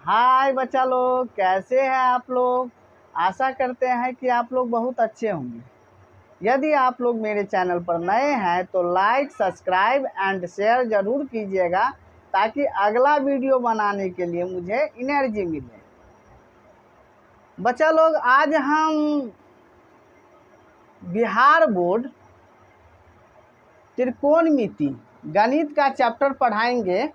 हाय बच्चा लोग, कैसे हैं आप लोग। आशा करते हैं कि आप लोग बहुत अच्छे होंगे। यदि आप लोग मेरे चैनल पर नए हैं तो लाइक, सब्सक्राइब एंड शेयर ज़रूर कीजिएगा ताकि अगला वीडियो बनाने के लिए मुझे एनर्जी मिले। बच्चा लोग, आज हम बिहार बोर्ड त्रिकोणमिति गणित का चैप्टर पढ़ाएंगे।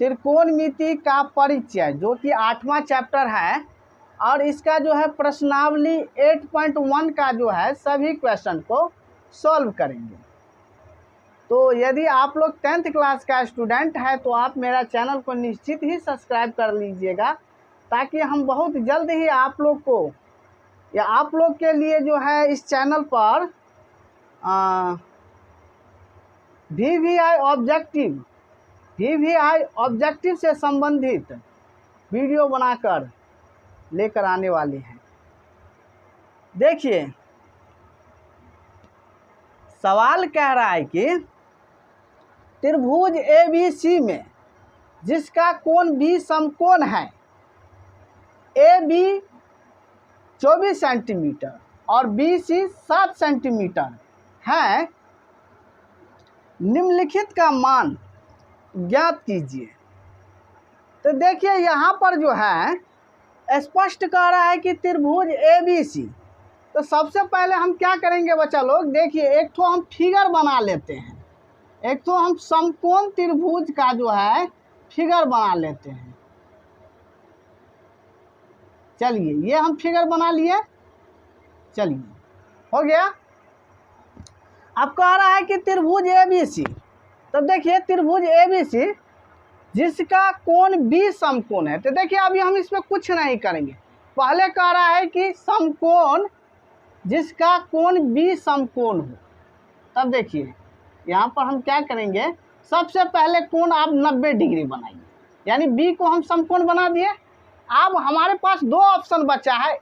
त्रिकोणमिति का परिचय जो कि 8वां चैप्टर है और इसका जो है प्रश्नावली 8.1 का जो है सभी क्वेश्चन को सॉल्व करेंगे। तो यदि आप लोग 10th क्लास का स्टूडेंट है तो आप मेरा चैनल को निश्चित ही सब्सक्राइब कर लीजिएगा ताकि हम बहुत जल्द ही आप लोग को या आप लोग के लिए जो है इस चैनल पर वीवीआई ऑब्जेक्टिव से संबंधित वीडियो बनाकर लेकर आने वाले हैं। देखिए, सवाल कह रहा है कि त्रिभुज ABC में जिसका कोण B समकोण है, AB 24 सेंटीमीटर और BC 7 सेंटीमीटर है, निम्नलिखित का मान ज्ञात कीजिए। तो देखिए, यहाँ पर जो है स्पष्ट कह रहा है कि त्रिभुज ABC। तो सबसे पहले हम क्या करेंगे बच्चा लोग, देखिए एक तो हम फिगर बना लेते हैं। एक तो हम समकोण त्रिभुज का जो है फिगर बना लेते हैं। चलिए, ये हम फिगर बना लिए। चलिए, हो गया। अब कह रहा है कि त्रिभुज ABC। तो देखिए, त्रिभुज ABC जिसका कोण B समकोण है। तो देखिए, अभी हम इसमें कुछ नहीं करेंगे। पहले कह रहा है कि समकोण जिसका कोण B समकोण हो। तब देखिए, यहाँ पर हम क्या करेंगे, सबसे पहले कोण आप 90 डिग्री बनाइए, यानी B को हम समकोण बना दिए। अब हमारे पास दो ऑप्शन बचा है,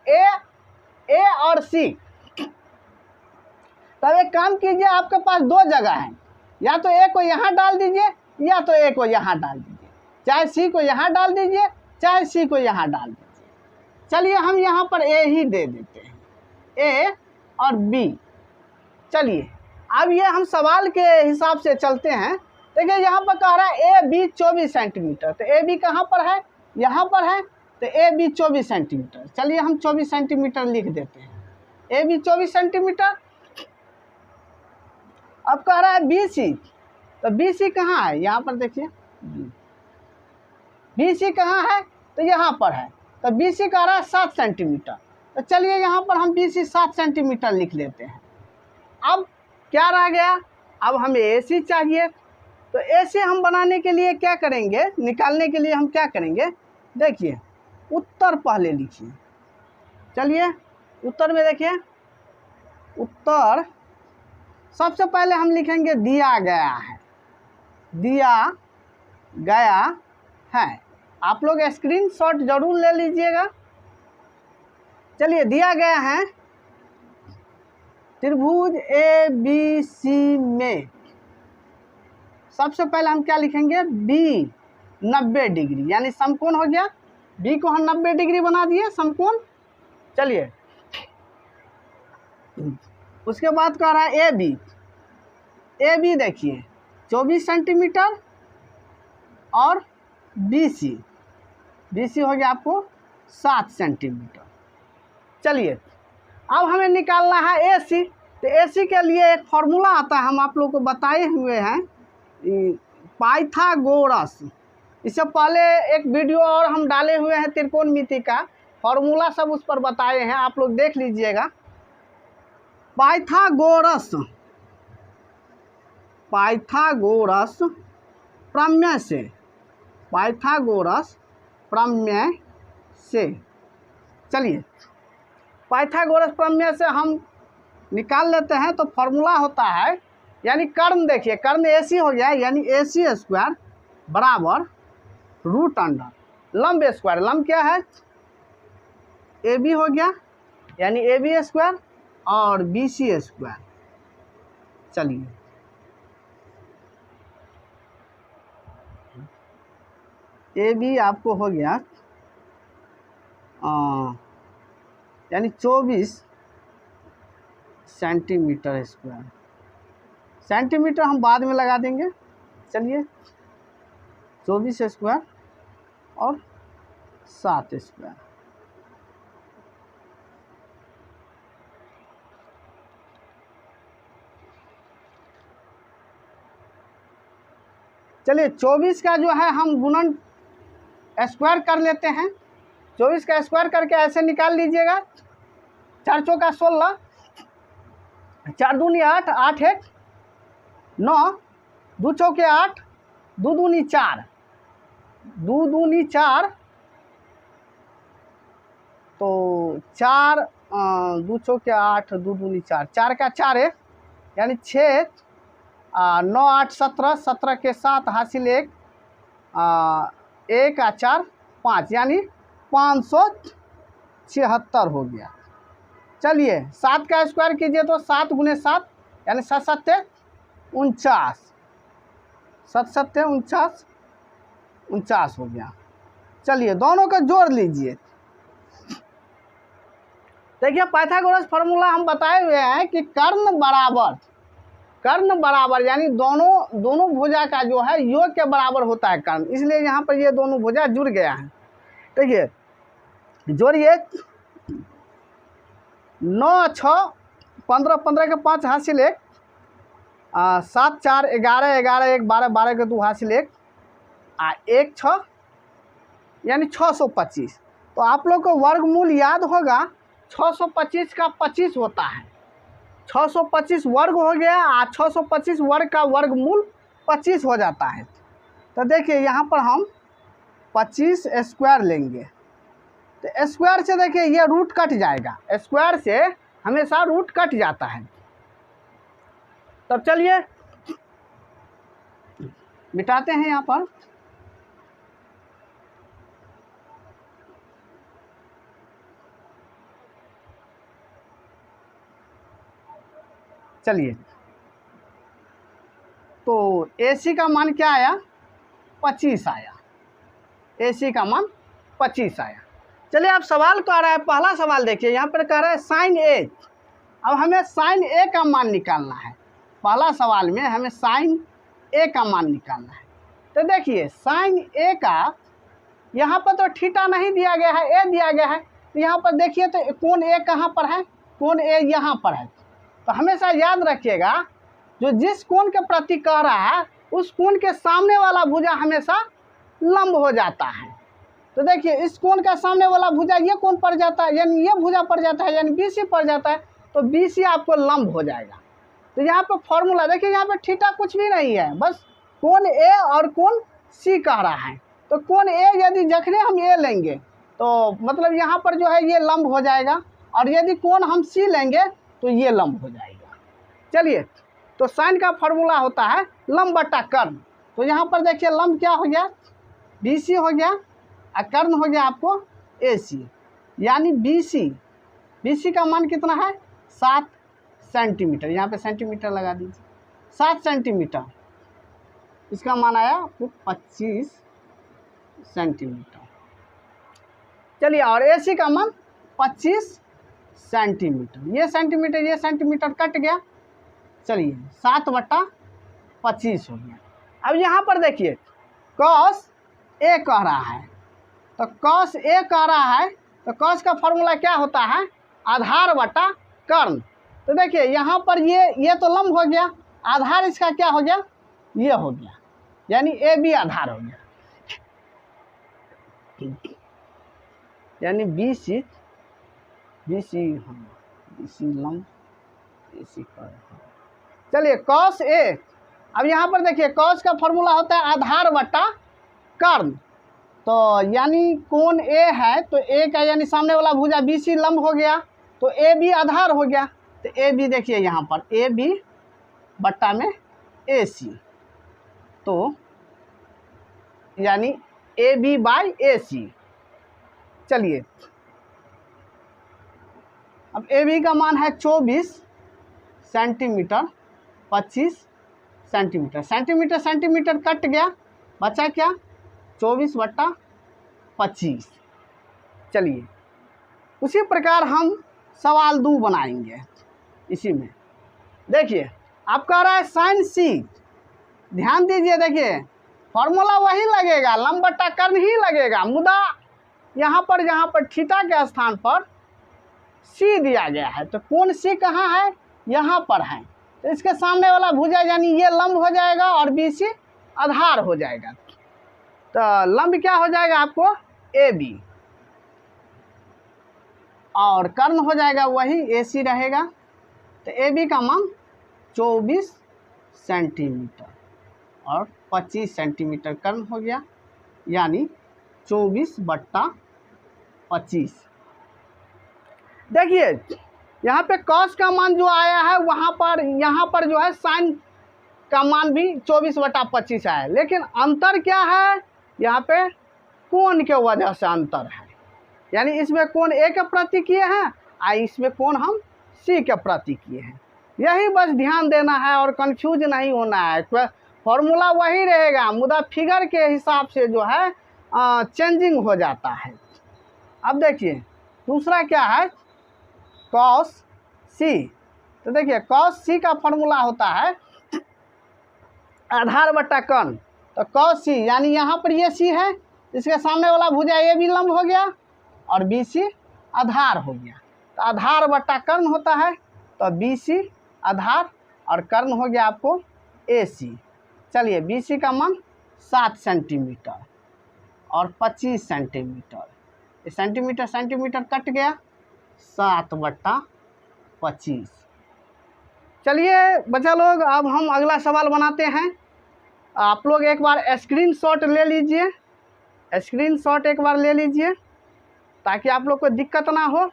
ए और C। तब एक काम कीजिए, आपके पास दो जगह है, या तो ए को यहाँ डाल दीजिए या तो ए को यहाँ डाल दीजिए, चाहे C को यहाँ डाल दीजिए चाहे C को यहाँ डाल दीजिए। चलिए, हम यहाँ पर ए ही दे देते हैं, ए और B। चलिए, अब ये हम सवाल के हिसाब से चलते हैं। देखिए, यहाँ पर कह रहा है AB 24 सेंटीमीटर। तो AB कहाँ पर है, यहाँ पर है। तो AB 24 सेंटीमीटर। चलिए, हम 24 सेंटीमीटर लिख देते हैं, AB 24 सेंटीमीटर। अब कह रहा है BC। तो BC कहाँ है, यहाँ पर देखिए, BC कहाँ है, तो यहाँ पर है। तो BC कह रहा है 7 सेंटीमीटर। तो चलिए, यहाँ पर हम BC 7 सेंटीमीटर लिख लेते हैं। अब क्या रह गया, अब हमें AC चाहिए। तो AC हम बनाने के लिए क्या करेंगे, निकालने के लिए हम क्या करेंगे, देखिए उत्तर पहले लिखिए। चलिए, उत्तर में देखिए, उत्तर सबसे पहले हम लिखेंगे दिया गया है, दिया गया है। आप लोग स्क्रीनशॉट जरूर ले लीजिएगा। चलिए, दिया गया है त्रिभुज ABC में सबसे पहले हम क्या लिखेंगे, B 90 डिग्री, यानी समकोण हो गया। B को हम 90 डिग्री बना दिए समकोण। चलिए, उसके बाद कह रहा है AB देखिए 24 सेंटीमीटर और BC हो गया आपको 7 सेंटीमीटर। चलिए, अब हमें निकालना है AC। तो AC के लिए एक फॉर्मूला आता है, हम आप लोग को बताए हुए हैं, पाइथागोरस। इससे पहले एक वीडियो और हम डाले हुए हैं त्रिकोणमिति का, फॉर्मूला सब उस पर बताए हैं, आप लोग देख लीजिएगा। पाइथागोरस प्रमेय से, पाइथागोरस प्रमेय से। चलिए, पाइथागोरस प्रमेय से हम निकाल लेते हैं। तो फॉर्मूला होता है, यानी कर्ण देखिए, कर्ण AC हो गया, यानी AC स्क्वायर बराबर √अंडर लंब स्क्वायर। लंब क्या है, AB हो गया, यानी AB स्क्वायर और BC स्क्वायर। चलिए, AB आपको हो गया यानी 24 सेंटीमीटर स्क्वायर। सेंटीमीटर हम बाद में लगा देंगे। चलिए 24 स्क्वायर और 7 स्क्वायर। चलिए 24 का जो है हम गुणन स्क्वायर कर लेते हैं। 24 का स्क्वायर करके ऐसे निकाल लीजिएगा। 4 चौका 16, 4 दूनी 8, 8 1 9, 2 चौके 8, 2 दूनी 4, 2 दूनी 4, तो 4 2 चौके 8, 2 दूनी 4, 4 का 4 है यानी 6, 9 8 17, 17 के 7 हासिल 1, 1 4 5 यानी 576 हो गया। चलिए 7 का स्क्वायर कीजिए तो 7 गुने 7 यानी 7 7 49, 7 7 49 हो गया। चलिए दोनों का जोड़ लीजिए। देखिए पाइथागोरस फार्मूला हम बताए हुए हैं कि कर्ण बराबर यानी दोनों भुजा का जो है योग के बराबर होता है कर्ण, इसलिए यहाँ पर ये दोनों भुजा जुड़ गया है। देखिए जोड़िए 9 6 15, 15 के 5 हासिल 1, 7 4 11, 11 1 12, 12 के 2 हासिल 1, 1 6 यानी 625। तो आप लोग को वर्गमूल याद होगा 625 का 25 होता है। 625 वर्ग हो गया, 625 वर्ग का वर्गमूल 25 हो जाता है। तो देखिए यहाँ पर हम 25 स्क्वायर लेंगे, तो स्क्वायर से देखिए ये रूट कट जाएगा, स्क्वायर से हमेशा रूट कट जाता है। तब चलिए मिटाते हैं यहाँ पर। चलिए तो AC का मान क्या आया? 25 आया। AC का मान 25 आया। चलिए अब सवाल कह रहा है, पहला सवाल देखिए यहाँ पर कह रहा है साइन A। अब हमें साइन A का मान निकालना है। पहला सवाल में हमें साइन A का मान निकालना है। तो देखिए साइन A का यहाँ पर तो थीटा नहीं दिया गया है, A दिया गया है। तो यहाँ पर देखिए तो कोण A कहाँ पर है? कोण A यहाँ पर है। तो हमेशा याद रखिएगा जो जिस कोण के प्रति कह रहा है उस कोण के सामने वाला भुजा हमेशा लंब हो जाता है। तो देखिए इस कोण का सामने वाला भुजा ये कोण पड़ जाता है, यानी ये भुजा पड़ जाता है, यानी BC पड़ जाता है, तो BC आपको लंब हो जाएगा। तो यहाँ पे फॉर्मूला देखिए, यहाँ पे थीटा कुछ भी नहीं है, बस कोण A और कोण C कह रहा है। तो कोण A यदि जखने हम A लेंगे तो मतलब यहाँ पर जो है ये लंब हो जाएगा, और यदि कोण हम C लेंगे तो ये लंब हो जाएगा। चलिए तो साइन का फॉर्मूला होता है लंब बटा कर्ण। तो यहाँ पर देखिए लंब क्या हो गया? BC हो गया, और कर्ण हो गया आपको AC, यानी BC का मान कितना है? 7 सेंटीमीटर। यहाँ पे सेंटीमीटर लगा दीजिए, 7 सेंटीमीटर, इसका मान आया आपको 25 सेंटीमीटर। चलिए और AC का मान 25 सेंटीमीटर। ये सेंटीमीटर कट गया। चलिए 7/25 हो गया। अब यहाँ पर देखिए cos A कह रहा है, तो cos A कह रहा है तो cos का फॉर्मूला क्या होता है? आधार बटा कर्ण। तो देखिए यहाँ पर ये तो लंब हो गया, आधार इसका क्या हो गया? ये हो गया, यानी AB आधार हो गया, यानी BC लंब AC कर्ण। चलिए cos A। अब यहाँ पर देखिए cos का फॉर्मूला होता है आधार बटा कर्ण। तो यानी कोण A है तो A का यानी सामने वाला भुजा BC लंब हो गया, तो AB आधार हो गया। तो AB देखिए यहाँ पर AB बट्टा में AC, तो यानी AB बाई AC। चलिए अब AB का मान है 24 सेंटीमीटर, 25 सेंटीमीटर, सेंटीमीटर कट गया, बचा क्या? 24/25। चलिए उसी प्रकार हम सवाल 2 बनाएंगे। इसी में देखिए आप कह रहा है साइन सी, ध्यान दीजिए, देखिए फॉर्मूला वही लगेगा, लंब बट्टा कर्ण ही लगेगा, मुदा यहाँ पर जहाँ पर थीटा के स्थान पर सी दिया गया है, तो कौन सी कहाँ है, यहाँ पर है, तो इसके सामने वाला भुजा यानी ये लंब हो जाएगा और बी सी आधार हो जाएगा। तो लंब क्या हो जाएगा आपको ए बी, और कर्ण हो जाएगा वही ए सी रहेगा। तो ए बी का मान 24 सेंटीमीटर और 25 सेंटीमीटर कर्ण हो गया, यानी 24/25। देखिए यहाँ पे कॉस का मान जो आया है वहाँ पर यहाँ पर जो है साइन का मान भी 24/25 आया, लेकिन अंतर क्या है, यहाँ पे कोण के वजह से अंतर है, यानी इसमें कोण ए के प्रति किए हैं और इसमें कोण हम सी के प्रति किए हैं। यही बस ध्यान देना है और कंफ्यूज नहीं होना है। फॉर्मूला वही रहेगा, मुदा फिगर के हिसाब से जो है चेंजिंग हो जाता है। अब देखिए दूसरा क्या है, कॉस सी। तो देखिए कॉस सी का फॉर्मूला होता है आधार बट्टा कर्ण। तो कॉस सी यानी यहाँ पर ये सी है, इसके सामने वाला भुजा ये भी लंब हो गया और बी सी आधार हो गया। तो आधार बट्टा कर्ण होता है, तो बी सी आधार और कर्ण हो गया आपको ए सी। चलिए बी सी का मान 7 सेंटीमीटर और 25 सेंटीमीटर, सेंटीमीटर सेंटीमीटर कट गया, 7/25। चलिए बच्चा लोग अब हम अगला सवाल बनाते हैं। आप लोग एक बार स्क्रीनशॉट ले लीजिए, स्क्रीनशॉट एक बार ले लीजिए ताकि आप लोग को दिक्कत ना हो।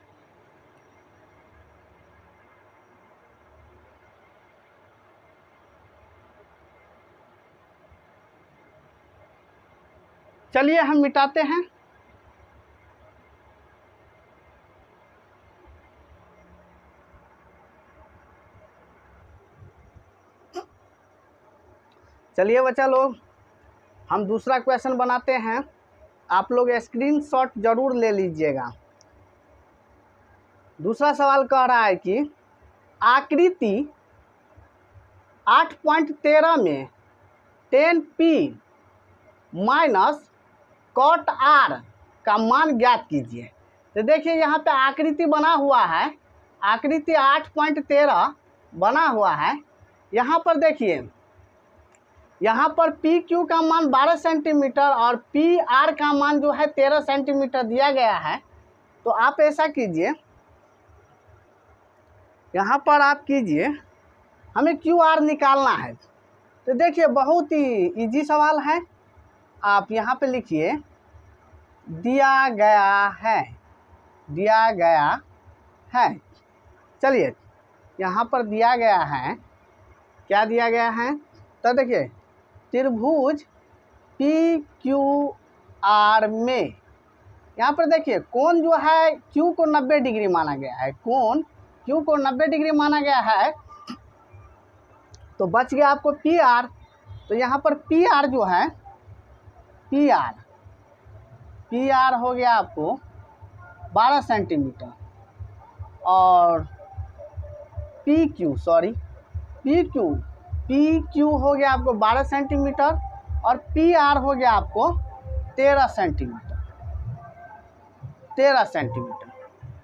चलिए हम मिटाते हैं। चलिए बच्चा लोग हम दूसरा क्वेश्चन बनाते हैं, आप लोग स्क्रीनशॉट जरूर ले लीजिएगा। दूसरा सवाल कह रहा है कि आकृति 8.13 में 10p माइनस कॉट आर का मान ज्ञात कीजिए। तो देखिए यहाँ पे आकृति बना हुआ है, आकृति 8.13 बना हुआ है। यहाँ पर देखिए यहाँ पर पी क्यू का मान 12 सेंटीमीटर और पी आर का मान जो है 13 सेंटीमीटर दिया गया है। तो आप ऐसा कीजिए, यहाँ पर आप कीजिए, हमें क्यू आर निकालना है। तो देखिए बहुत ही इजी सवाल है, आप यहाँ पे लिखिए दिया गया है, दिया गया है। चलिए यहाँ पर दिया गया है, क्या दिया गया है, तो देखिए त्रिभुज पी क्यू आर में यहाँ पर देखिए कोण जो है क्यू को 90 डिग्री माना गया है, कोण क्यू को 90 डिग्री माना गया है। तो बच गया आपको पी आर। तो यहाँ पर पी आर जो है पी आर हो गया आपको 12 सेंटीमीटर और पी क्यू हो गया आपको 12 सेंटीमीटर और पी आर हो गया आपको 13 सेंटीमीटर।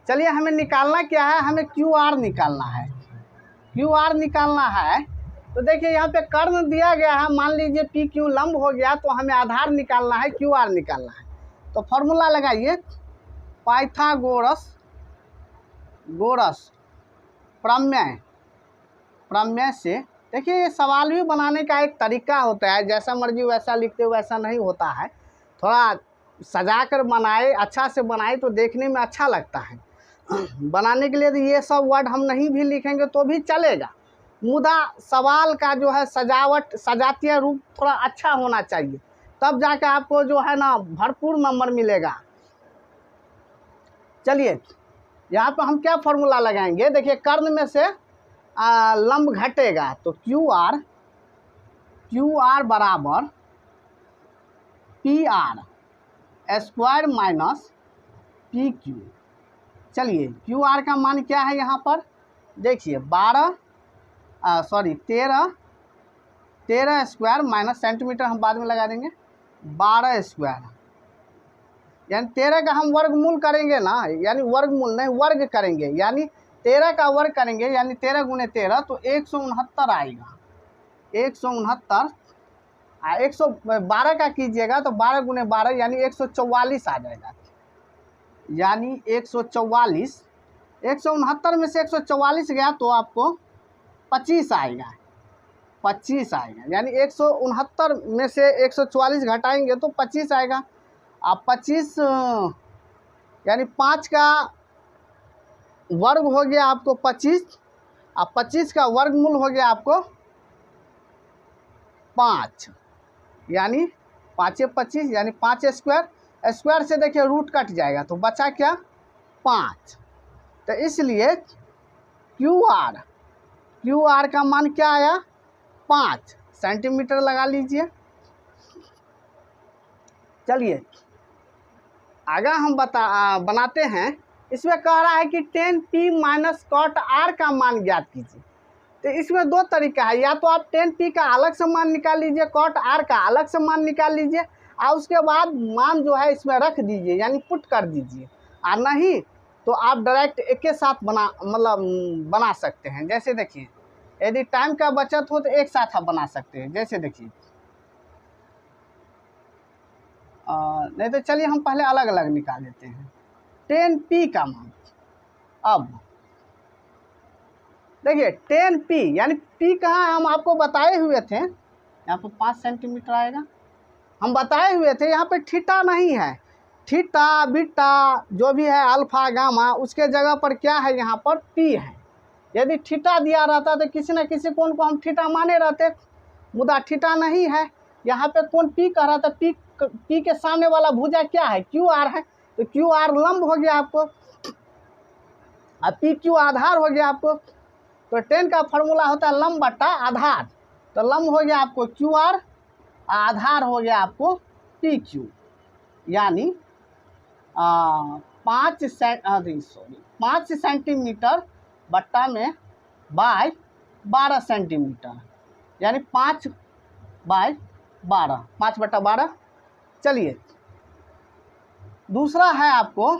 चलिए हमें निकालना क्या है, हमें क्यू आर निकालना है, क्यू आर निकालना है। तो देखिए यहाँ पे कर्ण दिया गया है, मान लीजिए पी क्यू लंब हो गया, तो हमें आधार निकालना है, क्यू आर निकालना है। तो फॉर्मूला लगाइए, पाइथागोरस प्रमेय से। देखिए ये सवाल भी बनाने का एक तरीका होता है, जैसा मर्जी वैसा लिखते वैसा नहीं होता है, थोड़ा सजा कर बनाए, अच्छा से बनाए तो देखने में अच्छा लगता है। बनाने के लिए तो ये सब वर्ड हम नहीं भी लिखेंगे तो भी चलेगा, मुदा सवाल का जो है सजावट, सजातीय रूप थोड़ा अच्छा होना चाहिए, तब जाके आपको जो है ना भरपूर नंबर मिलेगा। चलिए यहाँ पर हम क्या फॉर्मूला लगाएंगे, देखिए कर्ण में से लंब घटेगा, तो क्यू आर बराबर P R square minus P Q. चलिए क्यू आर का मान क्या है यहाँ पर, देखिए 13 स्क्वायर माइनस सेंटीमीटर हम बाद में लगा देंगे, 12 स्क्वायर, यानी 13 का हम वर्गमूल करेंगे ना, यानी वर्गमूल नहीं वर्ग करेंगे, यानी 13 का वर्ग करेंगे, यानी 13 गुने 13 तो 169 आएगा, 169। 112 का कीजिएगा तो 12 गुने 12 यानी 144 आ जाएगा, यानी 144। 169 में से 144 गया तो आपको 25 आएगा, 25 आएगा, यानी 169 में से 144 घटाएंगे तो 25 आएगा। अब 25 यानी 5 का वर्ग हो गया आपको 25, अब 25 का वर्गमूल हो गया आपको 5, यानी 5 25 यानी 5 स्क्वायर, स्क्वायर से देखिए रूट कट जाएगा तो बचा क्या 5। तो इसलिए क्यू आर का मान क्या आया 5 सेंटीमीटर लगा लीजिए। चलिए आगे हम बनाते हैं, इसमें कह रहा है कि 10p माइनस कॉट आर का मान ज्ञात कीजिए। तो इसमें दो तरीका है, या तो आप 10p का अलग से मान निकाल लीजिए, कॉट आर का अलग से मान निकाल लीजिए और उसके बाद मान जो है इसमें रख दीजिए, यानी पुट कर दीजिए, और नहीं तो आप डायरेक्ट एक के साथ बना सकते हैं। जैसे देखिए यदि टाइम का बचत हो तो एक साथ आप बना सकते हैं। जैसे देखिए नहीं तो चलिए हम पहले अलग अलग निकाल लेते हैं 10p का मान। अब देखिए 10p यानी p कहाँ हम आपको बताए हुए थे, यहाँ पर 5 सेंटीमीटर आएगा, हम बताए हुए थे, यहाँ पे थीटा नहीं है, थीटा बीटा जो भी है अल्फा गामा उसके जगह पर क्या है यहाँ पर p है। यदि थीटा दिया रहता तो किसी न किसी कोण को हम थीटा माने रहते, मुद्दा थीटा नहीं है, यहाँ पे कौन p कह रहा था, p के सामने वाला भुजा क्या है क्यू आर है, तो क्यू आर लंब हो गया आपको, अब पी क्यू आधार हो गया आपको। तो 10 का फॉर्मूला होता है लंब बटा आधार, तो लंब हो गया आपको क्यू आर, आधार हो गया आपको पी क्यू, यानी 5 सेंटीमीटर बट्टा में बाय 12 सेंटीमीटर, यानी 5 बाय 12, 5 बटा 12। चलिए दूसरा है आपको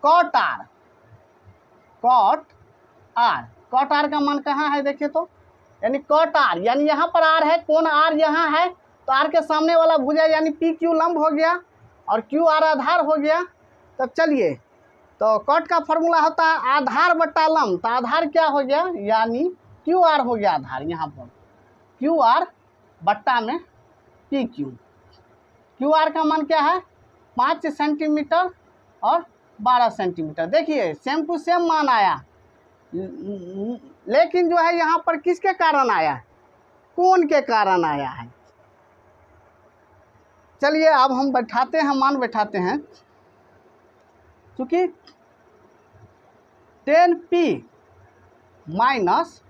कॉट आर, कॉट आर का मान कहाँ है देखिए तो, यानी कॉट आर यानी यहाँ पर आर है, कौन आर यहाँ है, तो आर के सामने वाला भुजा यानी पी क्यू लंब हो गया और क्यू आर आधार हो गया। तब चलिए तो कॉट का फॉर्मूला होता है आधार बट्टा लंब, तो आधार क्या हो गया यानी क्यू आर हो गया आधार, यहाँ पर क्यू आर बट्टा में पी क्यू। क्यू आर का मान क्या है 5 सेंटीमीटर और 12 सेंटीमीटर। देखिए सेम टू सेम मान आया, लेकिन जो है यहाँ पर किसके कारण आया, कोण के कारण आया है। चलिए अब हम बैठाते हैं, मान बैठाते हैं, क्योंकि 10p minus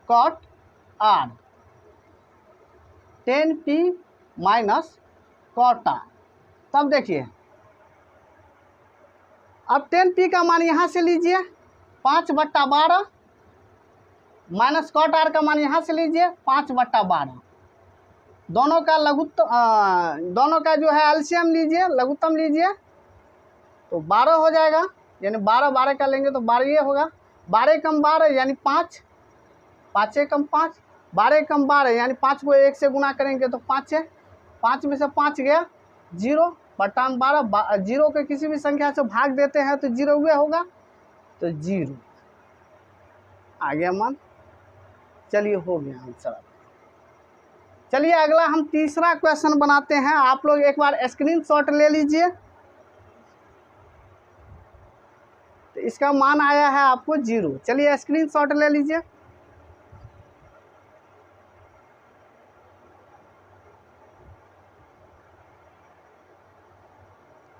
cot r, 10p minus cot r. तब देखिए अब 10p का मान यहाँ से लीजिए 5 बट्टा 12 माइनस कॉट आर का मान यहाँ से लीजिए 5 बट्टा 12, दोनों का दोनों का जो है एलसीएम लीजिए, लघुत्तम लीजिए तो 12 हो जाएगा, यानी 12 12 का लेंगे तो 12 ये होगा, 12 कम 12 यानी 5, 5 कम 5, 12 कम 12 यानी 5 को 1 से गुना करेंगे तो 5 है, 5 में से 5 गया 0 बटा 12, 0 के किसी भी संख्या से भाग देते हैं तो 0 हुआ होगा, तो 0 आ गया मान। चलिए हो गया आंसर। चलिए अगला हम तीसरा क्वेश्चन बनाते हैं, आप लोग एक बार स्क्रीनशॉट ले लीजिए। तो इसका मान आया है आपको 0, चलिए स्क्रीनशॉट ले लीजिए।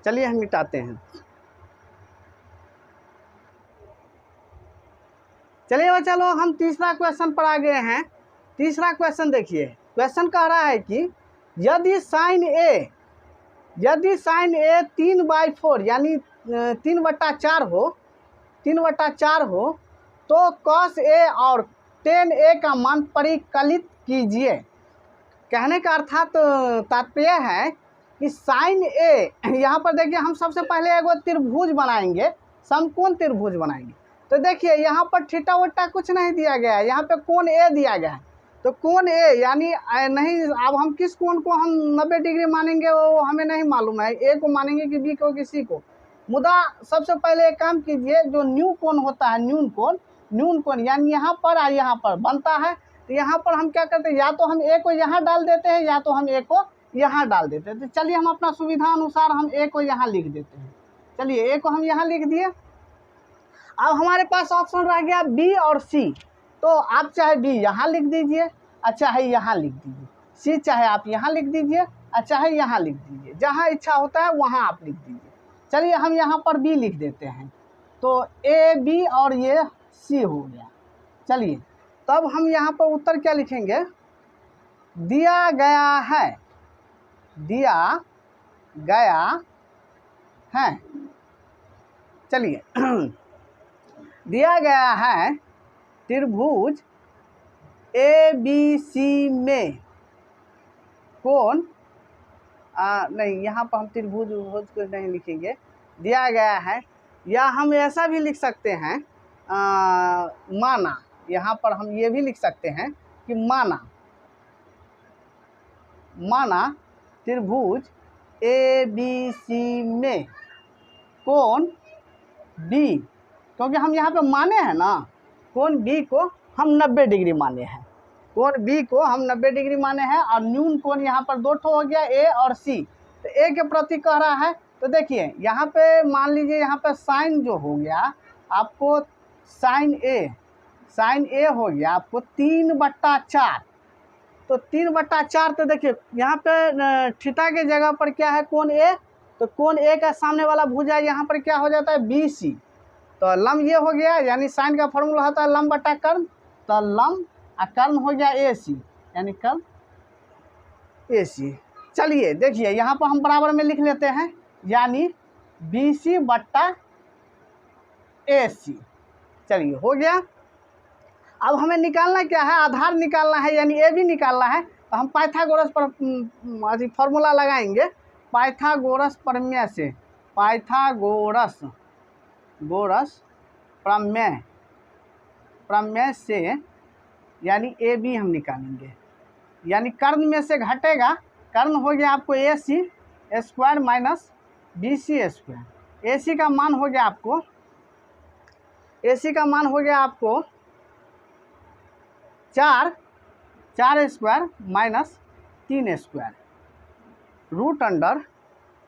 चलिए हम मिटाते हैं। चलिए बच्चा लोग हम तीसरा क्वेश्चन पर आ गए हैं। तीसरा क्वेश्चन देखिए, क्वेश्चन कह रहा है कि यदि साइन ए 3/4 यानी 3/4 हो 3/4 हो तो cos A और tan A का मान परिकलित कीजिए। कहने का अर्थात तात्पर्य है कि sin A, यहाँ पर देखिए हम सबसे पहले एक त्रिभुज बनाएंगे, समकोण त्रिभुज बनाएंगे। तो देखिए यहाँ पर थीटा वोटा कुछ नहीं दिया गया है, यहाँ पे कोण A दिया गया है। तो कोण A यानी नहीं, अब हम किस कोण को हम 90 डिग्री मानेंगे वो हमें नहीं मालूम है, A को मानेंगे कि B को कि C को। मुदा सबसे पहले एक काम कीजिए, जो न्यू कोण होता है, न्यून कोण यानी यहाँ पर और यहाँ पर बनता है। तो यहाँ पर हम क्या करते हैं, या तो हम A को यहाँ डाल देते हैं या तो हम A को यहाँ डाल देते हैं। तो चलिए हम अपना सुविधा अनुसार हम A को यहाँ लिख देते हैं। चलिए A को हम यहाँ लिख दिए। अब हमारे पास ऑप्शन रह गया B और C। तो आप चाहे B यहाँ लिख दीजिए और चाहे यहाँ लिख दीजिए, C चाहे आप यहाँ लिख दीजिए और चाहे यहाँ लिख दीजिए, जहाँ इच्छा होता है वहाँ आप लिख दीजिए। चलिए हम यहाँ पर B लिख देते हैं। तो A B और ये C हो गया। चलिए तब हम यहाँ पर उत्तर क्या लिखेंगे, दिया गया है, दिया गया है। चलिए दिया गया है त्रिभुज ABC में कोण, नहीं यहाँ पर हम त्रिभुज को नहीं लिखेंगे, दिया गया है, या हम ऐसा भी लिख सकते हैं माना, यहाँ पर हम ये भी लिख सकते हैं कि माना त्रिभुज ABC में कोण B, क्योंकि हम यहाँ पे माने हैं ना, कोण B को हम 90 डिग्री माने हैं, कोण B को हम 90 डिग्री माने हैं। और न्यून कोण यहाँ पर दो ठो हो गया, A और C। तो A के प्रति कह रहा है, तो देखिए यहाँ पे मान लीजिए यहाँ पे साइन जो हो गया आपको, साइन A हो गया आपको 3/4। तो 3/4, तो देखिए यहाँ पे थीटा के जगह पर क्या है, कोण A। तो कोण A का सामने वाला भुजा यहाँ पर क्या हो जाता है, BC। तो लंब ये हो गया, यानी साइन का फॉर्मूला होता है लंब बटा कर्ण। तो लंब और कर्ण हो गया AC, यानी कर्ण AC। चलिए देखिए यहाँ पर हम बराबर में लिख लेते हैं, यानी BC बट्टा AC। चलिए हो गया। अब हमें निकालना क्या है, आधार निकालना है, यानी AB निकालना है। तो हम पाइथागोरस पर फॉर्मूला लगाएंगे, पाइथागोरस प्रमेय से, पाइथागोरस प्रमेय से, यानी AB हम निकालेंगे, यानी कर्ण में से घटेगा, कर्ण हो गया आपको AC square minus BC square. AC का मान हो गया आपको, AC का मान हो गया आपको 4 square minus 3 square, root under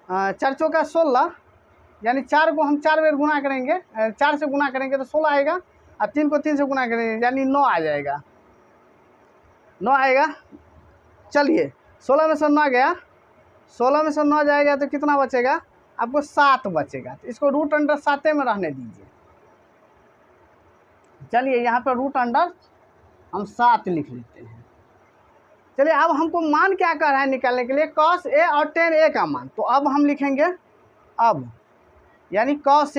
4 चौका 16, यानी 4 को हम 4 बार गुना करेंगे, 4 से गुना करेंगे तो 16 आएगा, और 3 को 3 से गुना करेंगे यानी 9 आ जाएगा, 9 आएगा। चलिए 16 में से 9 गया, 16 में से 9 जाएगा तो कितना बचेगा आपको, 7 बचेगा। तो इसको रूट अंडर 7 में रहने दीजिए। चलिए यहाँ पर रूट अंडर हम 7 लिख लेते हैं। चलिए अब हमको मान क्या कर रहा है निकालने के लिए, cos A और tan A का मान। तो अब हम लिखेंगे, अब यानी cos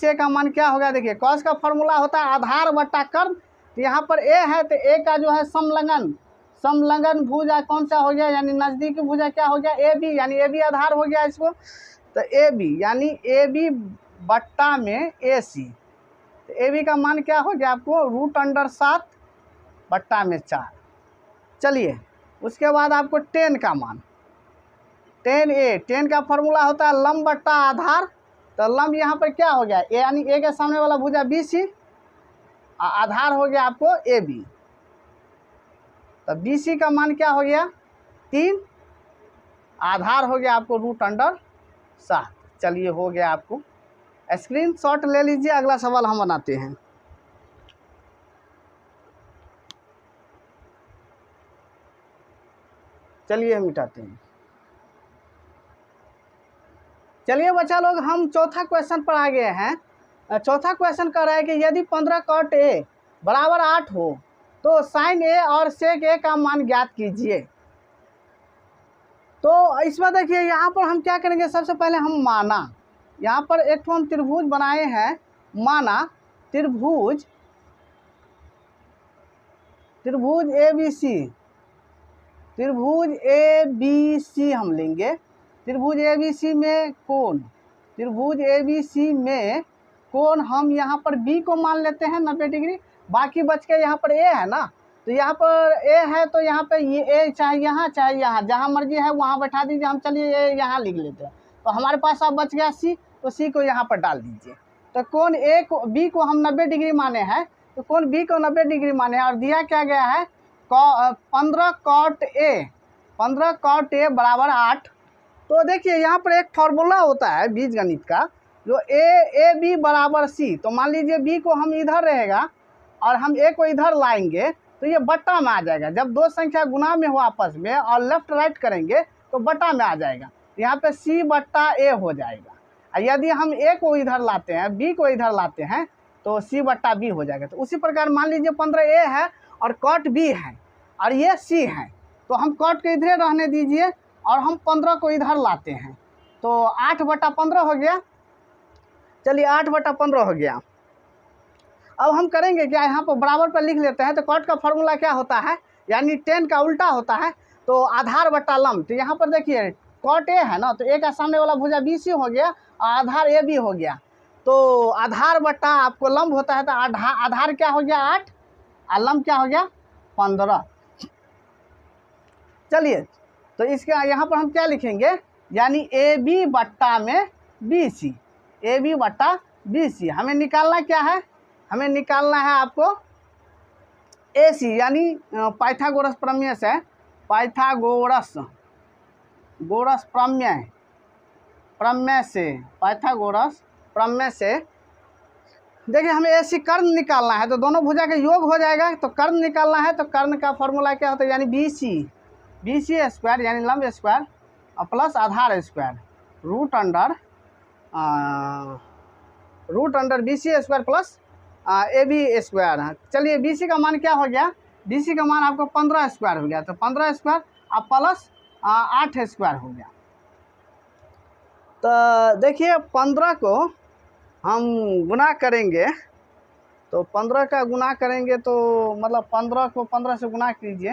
A का मान क्या होगा, देखिए cos का फॉर्मूला होता है आधार बटा कर्ण। तो यहाँ पर A है तो A का जो है समलंगन भुजा कौन सा हो गया, यानी नज़दीकी भुजा क्या हो गया, AB, यानी AB आधार हो गया इसको। तो AB यानी AB बट्टा में AC। तो AB का मान क्या हो गया आपको, रूट अंडर 7 बट्टा में 4। चलिए उसके बाद आपको tan का मान, tan का फॉर्मूला होता है लंब बट्टा आधार। तो लंब यहाँ पर क्या हो गया, यानी A के सामने वाला भुजा BC, आधार हो गया आपको AB। तो BC का मान क्या हो गया 3, आधार हो गया आपको रूट अंडर 7। चलिए हो गया, आपको स्क्रीनशॉट ले लीजिए। अगला सवाल हम बनाते हैं। चलिए हम मिटाते हैं। चलिए बच्चा लोग, हम चौथा क्वेश्चन पर आ गए हैं। चौथा क्वेश्चन कह रहा है कि यदि 15 cot A बराबर 8 हो तो sin A और sec A का मान ज्ञात कीजिए। तो इसमें देखिए यहाँ पर हम क्या करेंगे, सबसे पहले हम यहाँ पर एक तो हम त्रिभुज बनाए हैं, माना त्रिभुज ABC, त्रिभुज ABC हम लेंगे। त्रिभुज ABC में कोण, त्रिभुज ABC में कोण हम यहाँ पर B को मान लेते हैं 90 डिग्री। बाकी बच के यहाँ पर A है ना, तो यहाँ पर A है तो यहाँ पे ये A चाहे यहाँ जहाँ मर्जी है वहाँ बैठा दीजिए। हम चलिए A यहाँ लिख लेते हैं, तो हमारे पास अब बच गया C, तो C को यहाँ पर डाल दीजिए। तो कोण B को हम 90 डिग्री माने हैं, तो कोण B को 90 डिग्री माने हैं और दिया क्या गया है 15 cot A, 15 cot A बराबर 8। तो देखिए यहाँ पर एक फार्मूला होता है बीजगणित का, जो AB बराबर C। तो मान लीजिए B को हम इधर रहेगा और हम A को इधर लाएंगे तो ये बट्टा में आ जाएगा। जब दो संख्या गुना में हो आपस में और लेफ्ट राइट करेंगे तो बट्टा में आ जाएगा, यहाँ पे C बट्टा A हो जाएगा। और यदि हम A को इधर लाते हैं, B को इधर लाते हैं तो C बट्टा B हो जाएगा। तो उसी प्रकार मान लीजिए 15 A है और cot B है और ये C है, तो हम cot को इधर रहने दीजिए और हम 15 को इधर लाते हैं तो 8/15 हो गया। चलिए 8/15 हो गया। अब हम करेंगे क्या, यहाँ पर बराबर पर लिख लेते हैं। तो cot का फॉर्मूला क्या होता है, यानी tan का उल्टा होता है, तो आधार बट्टा लंब। तो यहाँ पर देखिए cot A है ना, तो A का सामने वाला भुजा BC हो गया और आधार AB हो गया। तो आधार बट्टा आपको लंब होता है, तो आधार क्या हो गया 8 और लंब क्या हो गया 15। चलिए तो इसका यहाँ पर हम क्या लिखेंगे, यानी AB बट्टा में BC, AB बट्टा BC। हमें निकालना क्या है, हमें निकालना है आपको AC, यानी पाइथागोरस प्रमेय से, पाइथागोरस प्रमेय से देखिए हमें AC कर्ण निकालना है। तो दोनों भुजा के योग हो जाएगा, तो कर्ण निकालना है। तो कर्ण का फॉर्मूला क्या होता है, यानी BC स्क्वायर यानी लंब स्क्वायर प्लस आधार square root under BC square plus AB square. चलिए BC का मान क्या हो गया, BC का मान आपको 15 स्क्वायर हो गया। तो 15 स्क्वायर अब प्लस 8 स्क्वायर हो गया। तो देखिए 15 को हम गुना करेंगे, तो 15 का गुना करेंगे तो मतलब 15 को 15 से गुना कीजिए,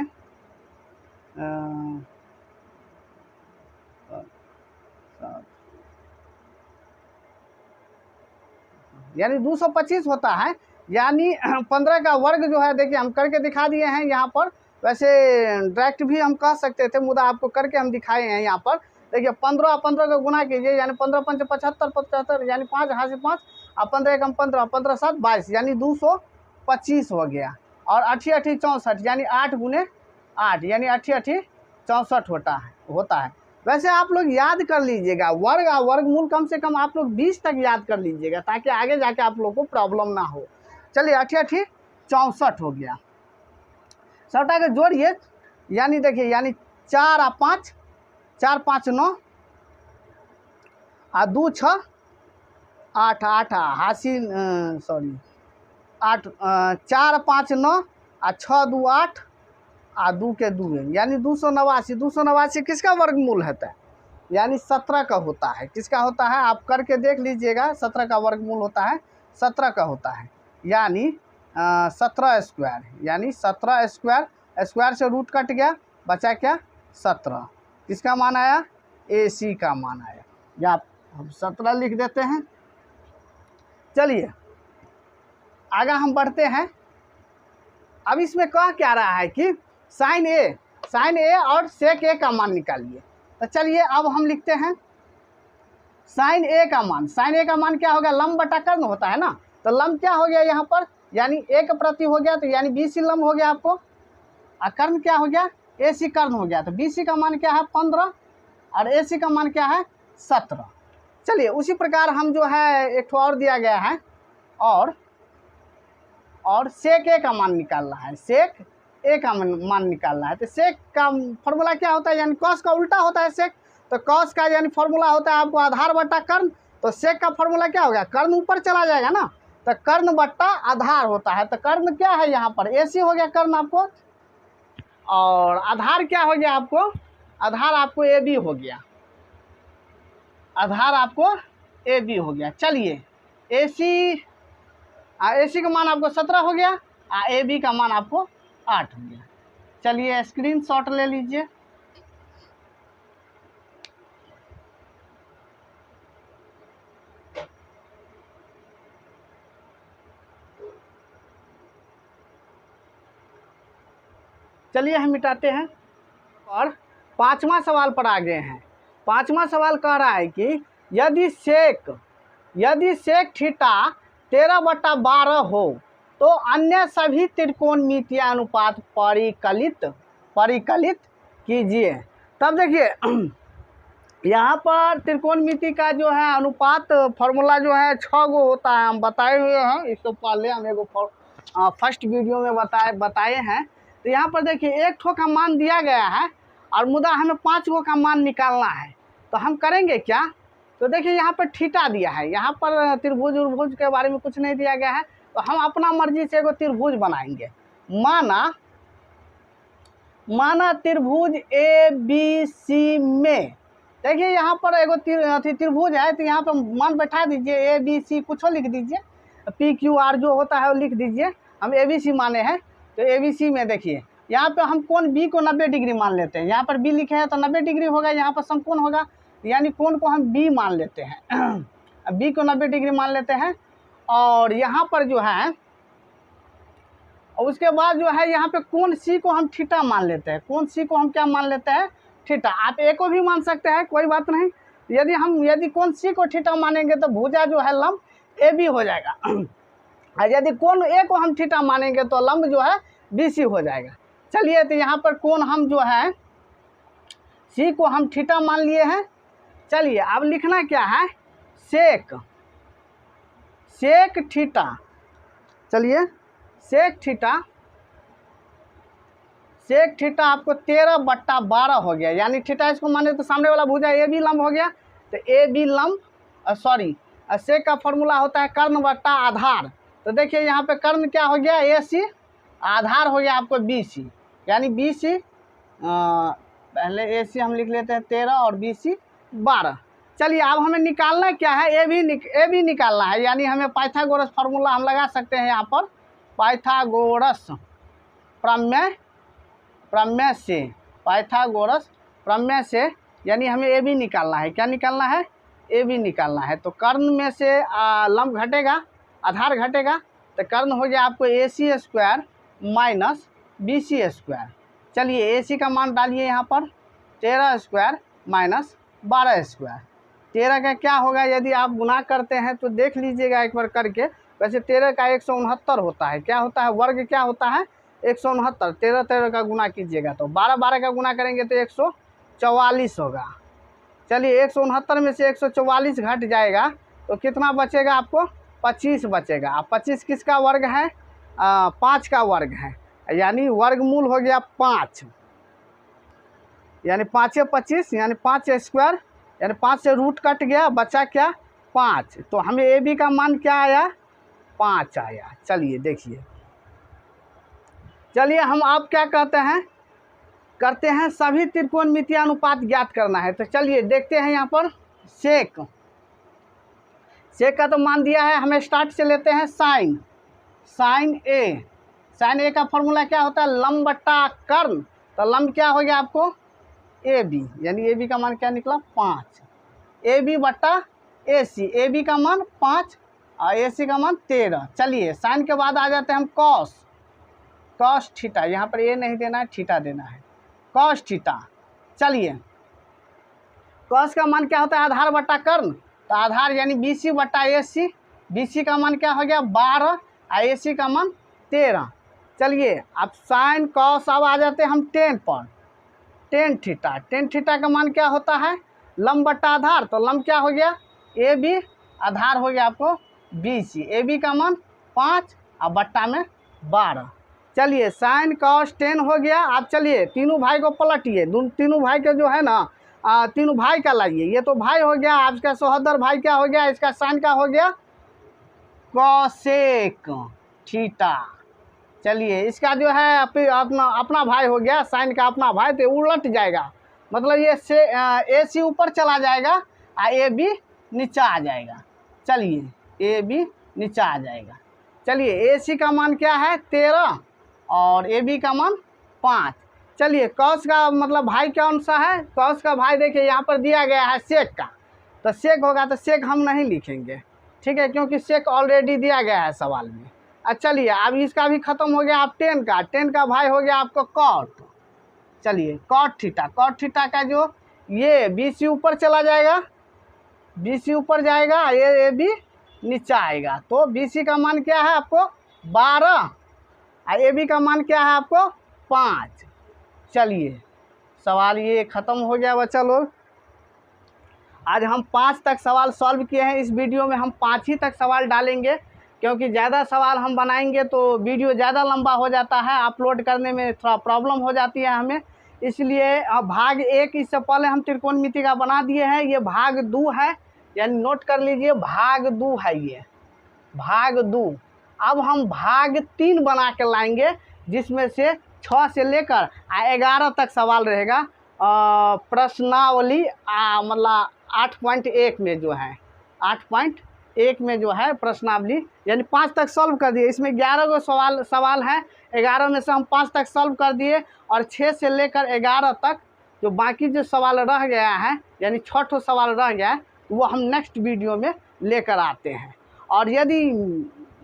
यानी 225 होता है। यानी 15 का वर्ग जो है, देखिए हम करके दिखा दिए हैं यहाँ पर। वैसे डायरेक्ट भी हम कह सकते थे, मुद्दा आपको करके हम दिखाए हैं यहाँ पर। देखिए 15 का गुना कीजिए, यानी 15 पंच 75, यानी 5 हाथ से 5 और 15 एकम 15, 15 7 22, यानी 225 हो गया। और 8 8 64, यानी 8 गुने 8, यानी 8 8 64 होता है। वैसे आप लोग याद कर लीजिएगा, वर्ग और वर्गमूल कम से कम आप लोग 20 तक याद कर लीजिएगा, ताकि आगे जाके आप लोग को प्रॉब्लम ना हो। चलिए 8 8 64 हो गया। सबटा के जोड़िए, यानी देखिए, यानी 4 और 5, 4 5 9 और 2 6 8 8 हासी 8 4 5 9 और 6 2 8 और 2 के 2, यानी 289। 289 किसका वर्गमूल होता है, यानी 17 का होता है। किसका होता है आप करके देख लीजिएगा, 17 का वर्गमूल होता है, 17 का होता है, यानी 17 स्क्वायर, यानी 17 स्क्वायर। स्क्वायर से रूट कट गया, बचा क्या 17। किसका मान आया, AC का मान आया। या हम 17 लिख देते हैं। चलिए आगे हम बढ़ते हैं। अब इसमें कह क्या रहा है कि साइन ए और सेक ए का मान निकालिए। तो चलिए अब हम लिखते हैं साइन ए का मान। साइन ए का मान क्या हो गया, लंब बटा कर्ण होता है ना। तो लंब क्या हो गया यहाँ पर, यानी 1 प्रति हो गया, तो यानी BC लंब हो गया आपको। और कर्ण क्या हो गया, AC कर्ण हो गया। तो BC का मान क्या है 15 और AC का मान क्या है 17। चलिए उसी प्रकार हम जो है एक और दिया गया है, और सेक ए का मान निकालना है। सेक ए का मान निकालना है। तो सेक का फॉर्मूला क्या होता है, यानी कॉस का उल्टा होता है सेक। तो कॉस का यानी फॉर्मूला होता है आपको आधार बट्टा कर्ण। तो सेक का फॉर्मूला क्या हो गया, कर्ण ऊपर चला जाएगा ना, तो कर्ण बट्टा आधार होता है। तो कर्ण क्या है यहाँ पर AC हो गया कर्ण आपको, और आधार क्या हो गया आपको, आधार आपको AB हो गया। आधार आपको ए बी हो गया। चलिए ए सी का मान आपको 17 हो गया, ए बी का मान आपको 8 हो गया। चलिए स्क्रीनशॉट ले लीजिए। चलिए हम मिटाते हैं और 5वां सवाल पर आ गए हैं। 5वां सवाल कह रहा है कि यदि सेक थीटा 13/12 हो तो अन्य सभी त्रिकोणमितीय अनुपात परिकलित कीजिए। तब देखिए यहाँ पर त्रिकोणमिति का जो है अनुपात फॉर्मूला जो है 6 गो होता है, हम बताए हुए हैं। इसको पहले हम एगो फर्स्ट वीडियो में बताए हैं। तो यहाँ पर देखिए एक ठो का मान दिया गया है और मुद्दा हमें 5 गो का मान निकालना है। तो हम करेंगे क्या, तो देखिए यहाँ पर थीटा दिया है, यहाँ पर त्रिभुज उर्भुज के बारे में कुछ नहीं दिया गया है। तो हम अपना मर्जी से एगो त्रिभुज बनाएंगे। माना त्रिभुज ए बी सी में देखिए यहाँ पर एगो त्रिभुज है। तो यहाँ पर मान बैठा दीजिए, ए बी सी कुछ लिख दीजिए, पी क्यू आर जो होता है वो लिख दीजिए। हम ए बी सी माने हैं। तो ए बी सी में देखिए यहाँ पे हम कोण बी को 90 डिग्री मान लेते हैं। यहाँ पर बी लिखे हैं तो 90 डिग्री होगा, यहाँ पर समकोण होगा, यानी कोण को हम बी मान लेते हैं। बी को 90 डिग्री मान लेते हैं। और यहाँ पर जो है उसके बाद जो है यहाँ पे कोण सी को हम थीटा मान लेते हैं। कोण सी को हम क्या मान लेते हैं, थीटा। आप ए को भी मान सकते हैं, कोई बात नहीं। यदि कोण सी को थीटा मानेंगे तो भुजा जो है लंब ए बी हो जाएगा। और यदि कोण ए को हम थीटा मानेंगे तो लंब जो है बी सी हो जाएगा। चलिए तो यहाँ पर कोण हम जो है सी को हम थीटा मान लिए हैं। चलिए अब लिखना क्या है, सेक थीटा। चलिए सेक थीटा आपको 13/12 हो गया, यानी थीटा इसको माने तो सामने वाला भुजा ए बी लंब हो गया। तो ए बी लंब सेक का फॉर्मूला होता है कर्ण बट्टा आधार। तो देखिए यहाँ पे कर्ण क्या हो गया, ए सी, आधार हो गया आपको बी सी, यानी बी सी पहले ए सी हम लिख लेते हैं 13 और बी सी 12। चलिए अब हमें निकालना क्या है, ए बी निकालना है। यानी हमें पाइथागोरस फार्मूला हम लगा सकते हैं यहाँ पर, पाइथागोरस प्रमेय से यानी हमें ए बी निकालना है। क्या निकालना है, ए बी निकालना है। तो कर्ण में से लंब घटेगा, आधार घटेगा, तो कर्ण हो गया आपको A C square minus B C square. चलिए ए सी का मान डालिए यहाँ पर 13 स्क्वायर माइनस 12 स्क्वायर। 13 का क्या होगा, यदि आप गुना करते हैं तो देख लीजिएगा एक बार करके। वैसे 13 का 169 होता है, क्या होता है, वर्ग क्या होता है 169। 13 का गुना कीजिएगा तो 12 का गुना करेंगे तो 144 होगा। चलिए 169 में से 144 घट जाएगा तो कितना बचेगा आपको, 25 बचेगा। अब 25 किसका वर्ग है, 5 का वर्ग है, यानी वर्गमूल हो गया 5, यानी 5 से 25 यानी 5 स्क्वायर, यानी 5 से रूट कट गया, बचा क्या 5। तो हमें ए बी का मान क्या आया, 5 आया। चलिए देखिए, चलिए हम आप क्या करते हैं सभी त्रिकोणमितीय अनुपात ज्ञात करना है। तो चलिए देखते हैं यहाँ पर सेक का तो मान दिया है, हमें स्टार्ट से लेते हैं साइन ए का फॉर्मूला क्या होता है, लंब बट्टा कर्ण। तो लंब क्या हो गया आपको ए बी, यानी ए बी का मान क्या निकला 5, ए बी बट्टा ए सी, ए बी का मान 5 और ए सी का मान 13। चलिए साइन के बाद आ जाते हैं हम कॉस थीटा, यहाँ पर ए नहीं देना है, थीटा देना है, कॉस थीटा। चलिए कॉस का मान क्या होता है, आधार बट्टा कर्ण। तो आधार यानी बी सी बट्टा ए सी, बी सी का मान क्या हो गया 12 और ए सी का मान 13। चलिए अब साइन कॉस, अब आ जाते हैं हम टेन पर, टेन थीटा का मान क्या होता है, लंब बट्टा आधार। तो लंब क्या हो गया ए बी, आधार हो गया आपको बी सी, ए बी का मान 5 और बट्टा में 12। चलिए साइन कॉस टेन हो गया। अब चलिए तीनों भाई को पलटिए, तीनों भाई के जो है ना तीनों भाई का लाइए, ये तो भाई हो गया, आप इसका सहोदर भाई क्या हो गया, इसका साइन का हो गया कॉसेक थीटा। चलिए इसका जो है अपना भाई हो गया, साइन का अपना भाई, तो उलट जाएगा, मतलब ये से ए सी ऊपर चला जाएगा और ए बी नीचा आ जाएगा। चलिए ए बी नीचा आ जाएगा। चलिए ए सी का मान क्या है 13 और ए बी का मान 5। चलिए कॉस का मतलब भाई कौन सा है, कॉस का भाई देखिए यहाँ पर दिया गया है सेक का, तो सेक होगा तो सेक हम नहीं लिखेंगे, ठीक है, क्योंकि सेक ऑलरेडी दिया गया है सवाल में। अच्छा चलिए अब इसका भी ख़त्म हो गया। आप 10 का भाई हो गया आपको कॉट। चलिए कॉट थीटा का जो ये बी सी ऊपर चला जाएगा, बी सी ऊपर जाएगा, ए बी नीचा आएगा, तो बी सी का मान क्या है आपको 12 और ए बी का मान क्या है आपको 5। चलिए सवाल ये ख़त्म हो गया बच्चा लोग। आज हम 5 तक सवाल सॉल्व किए हैं। इस वीडियो में हम 5 ही तक सवाल डालेंगे, क्योंकि ज़्यादा सवाल हम बनाएंगे तो वीडियो ज़्यादा लंबा हो जाता है, अपलोड करने में थोड़ा प्रॉब्लम हो जाती है हमें। इसलिए भाग 1 इससे पहले हम त्रिकोणमिति का बना दिए हैं, ये भाग 2 है, यानी नोट कर लीजिए भाग 2 है ये, भाग 2। अब हम भाग 3 बना के लाएंगे, जिसमें से 6 से लेकर 11 तक सवाल रहेगा। प्रश्नावली मतलब 8.1 में जो है 8.1 में जो है प्रश्नावली, यानी 5 तक सॉल्व कर दिए। इसमें 11 गो सवाल हैं, 11 में से हम 5 तक सॉल्व कर दिए, और 6 से लेकर 11 तक जो बाकी जो सवाल रह गया है, यानी 6 सवाल रह गया है, वो हम नेक्स्ट वीडियो में लेकर आते हैं। और यदि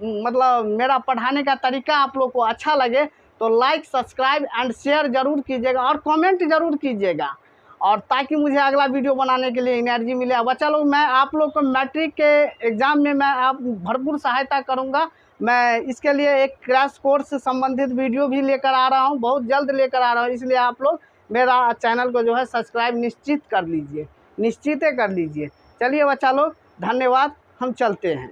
मतलब मेरा पढ़ाने का तरीका आप लोग को अच्छा लगे तो लाइक सब्सक्राइब एंड शेयर ज़रूर कीजिएगा और कमेंट ज़रूर कीजिएगा, और ताकि मुझे अगला वीडियो बनाने के लिए एनर्जी मिले। बच्चा लोग मैं आप लोग को मैट्रिक के एग्ज़ाम में मैं आप भरपूर सहायता करूंगा। मैं इसके लिए एक क्रैश कोर्स से संबंधित वीडियो भी लेकर आ रहा हूं, बहुत जल्द लेकर आ रहा हूं, इसलिए आप लोग मेरा चैनल को जो है सब्सक्राइब निश्चित कर लीजिए, निश्चित कर लीजिए। चलिए बच्चा लोग धन्यवाद, हम चलते हैं।